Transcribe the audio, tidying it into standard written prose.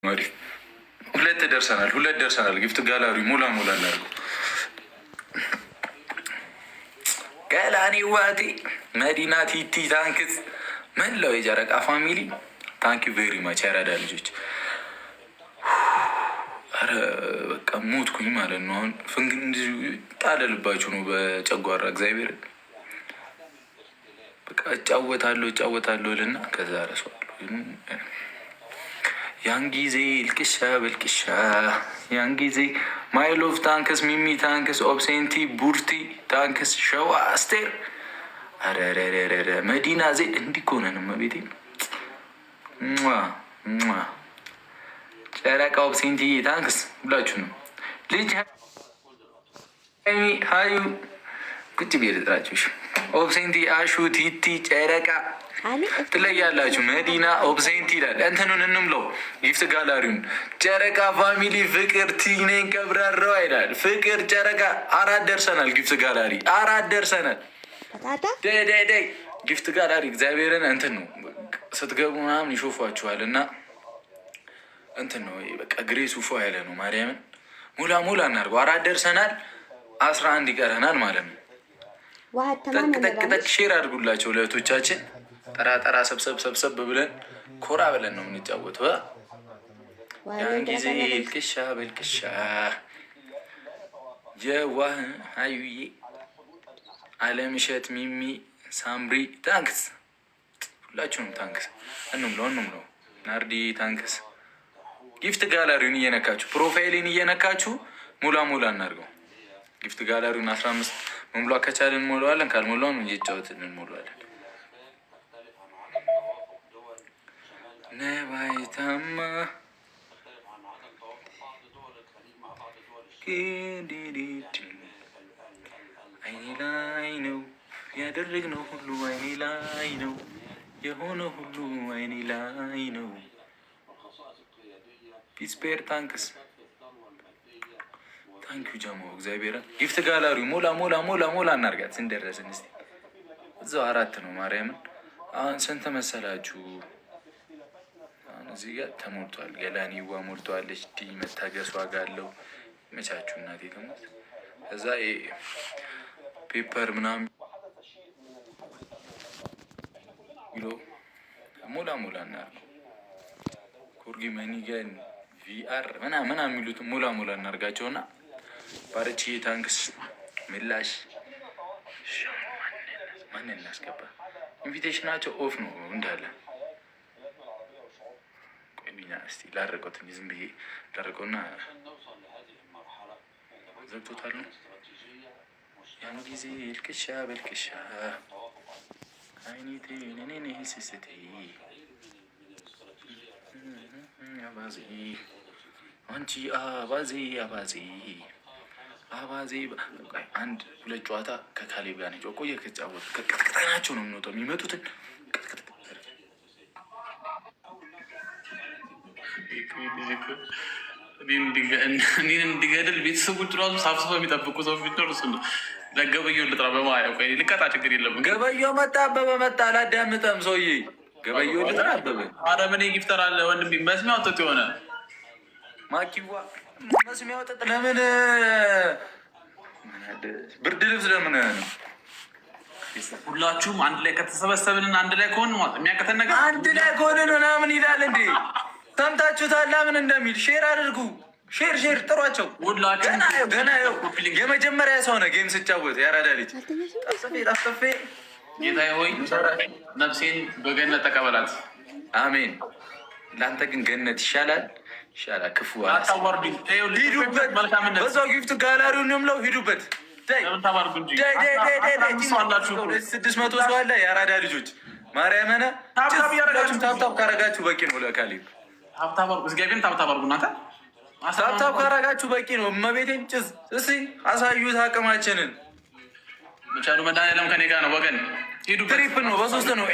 አሪፍ ሁለት ደርሰናል። ጊፍት ጋላሪ ሞላ እናድርገው። ቀላኔ ዋቴ መዲና ቲቲ ታንክስ መላው የጨረቃ ፋሚሊ ታንክ ዩ ቬሪ ማች ያራዳ ልጆች። አረ በቃ ሞትኩኝ ማለት ነው። አሁን ፍንግን ጣለልባችሁ ነው በጨጓራ እግዚአብሔር በቃ እጫወታለሁ ልና ከዛ ረሷለሁ። ያን ጊዜ ልቅሻ በልቅሻ ያን ጊዜ ማይሎቭ ታንክስ ሚሚ ታንክስ ኦብሴንቲ ቡርቲ ታንክስ ሸዋ አስቴር አረረረረ መዲና ዜድ እንዲኮነን መቤቴ ጨረቃ ኦብሴንቲ ታንክስ ሁላችሁ ነው። ልጅ ሀዩ ቁጭ ብዬ ልጥራችሁ። ኦብሴንቲ አሹ ቲቲ ጨረቃ ትለያላችሁ። መዲና ኦብሴንቲ ይላል። እንትኑን እንምለው ጊፍት ጋላሪውን ጨረቃ ፋሚሊ ፍቅር ቲኔን ቀብራራው ይላል። ፍቅር ጨረቃ 4 ደርሰናል። ጊፍት ጋላሪ 4 ደርሰናል። ደይ ጊፍት ጋላሪ እግዚአብሔርን እንትን ነው ስትገቡ ምናምን ይሾፏችኋል እና እንትን ነው በቃ ግሬስ ውፎ ያለ ነው። ማርያምን ሙላ እናድርገው። 4 ደርሰናል። 11 ይቀረናል ማለት ነው። ጠቅ ሼር አድርጉላቸው ለእህቶቻችን። ጠራ ሰብሰብ ብለን ኮራ ብለን ነው የምንጫወተው። ያን ጊዜ ልቅሻ በልቅሻ የዋህ አዩዬ አለምሸት ሚሚ ሳምሪ ታንክስ ሁላችሁንም ታንክስ። እንምለው ናርዲ ታንክስ። ጊፍት ጋላሪውን እየነካችሁ ፕሮፋይልን እየነካችሁ ሙላ እናድርገው። ጊፍት ጋላሪውን 15 መሙላት ከቻልን እንሞላዋለን፣ ካልሞላውን እየጫወትን እንሞላዋለን። ነባይታማ አይኔ ላይ ነው ያደረግነው ሁሉ አይኔ ላይ ነው የሆነ ሁሉ አይኔ ላይ ነው። ፒስፔር ታንክስ ታንኪዩ ጀሞ እግዚአብሔር ጊፍት ጋላሪ ሞላ እናርጋት ስንደረስን እስኪ እዛው 4 ነው። ማርያምን አሁን ስንት መሰላችሁ? አሁን እዚህ ጋር ተሞልቷል። ገላኒዋ ሞልቷለች። ዲ መታገስ ዋጋ አለው። መቻችሁ እናቴ ተሞት እዛ ፔፐር ምናምን ብሎ ሞላ እናርገው። ኮርጊ መኒገን ቪአር ምናምን የሚሉት ሞላ እናርጋቸውና ባረቺ ታንክስ ምላሽ ማንን እናስገባ? ኢንቪቴሽናቸው ኦፍ ነው እንዳለ። ቆይኛ እስቲ ላረቀው ትንሽ ዝም ብዬ ላረቀውና ዘግቶታል ነው። ያን ጊዜ ልቅሻ በልቅሻ አይኒቴ ነኔ ስስቴ አባዜ አንቺ አባዜ 1-2 ጨዋታ ከካሌብ ጋር ነጭ ቆየ ከተጫወቱ ከቅጥቅጠናቸው ነው የምንወጣው። የሚመጡትን እኔን እንዲገድል ቤተሰቦች ራሱ ሳብስበ የሚጠብቁ ሰዎች ቢኖር እሱ ነው። ለገበየሁ ልጥራ በማያ ልቀጣ ችግር የለም። ገበየሁ መጣ አበበ መጣ አላዳምጠም ሰውዬ ገበየሁ ልጥራ አበበ አረመኔ ጊፍተር አለ ወንድም መስሚያ ወጥቶ የሆነ ማኪዋ መስሚያ ወጥቶ ለምን ብርድ ልብስ ለምን ነው? ሁላችሁም አንድ ላይ ከተሰበሰብን አንድ ላይ ከሆን የሚያቀተን ነገር አንድ ላይ ከሆንን ምናምን ይላል እንዴ? ሰምታችሁታል ምን እንደሚል? ሼር አድርጉ። ሼር ጥሯቸው። ገና የመጀመሪያ ሰው ነው ጌም ስጫወት ያራዳ ልጅ ጠፍጠፌ ጌታዬ ሆይ ነፍሴን በገነት ተቀበላት። አሜን። ለአንተ ግን ገነት ይሻላል ክፉ ሂዱበት። በዛው ጊፍት ጋላሪውን የምለው ሂዱበት። 600 ሰው አለ የአራዳ ልጆች ማርያምን ታብታብ ካረጋችሁ በቂ ነው። ለካሌብ ታብታብ ካረጋችሁ በቂ ነው። እመቤቴን ጭስ እስኪ አሳዩት አቅማችንን። መቻሉ መድኃኒዓለም ከኔ ጋር ነው ወገን። ሂዱ። ትሪፕል ነው በ3 ነው።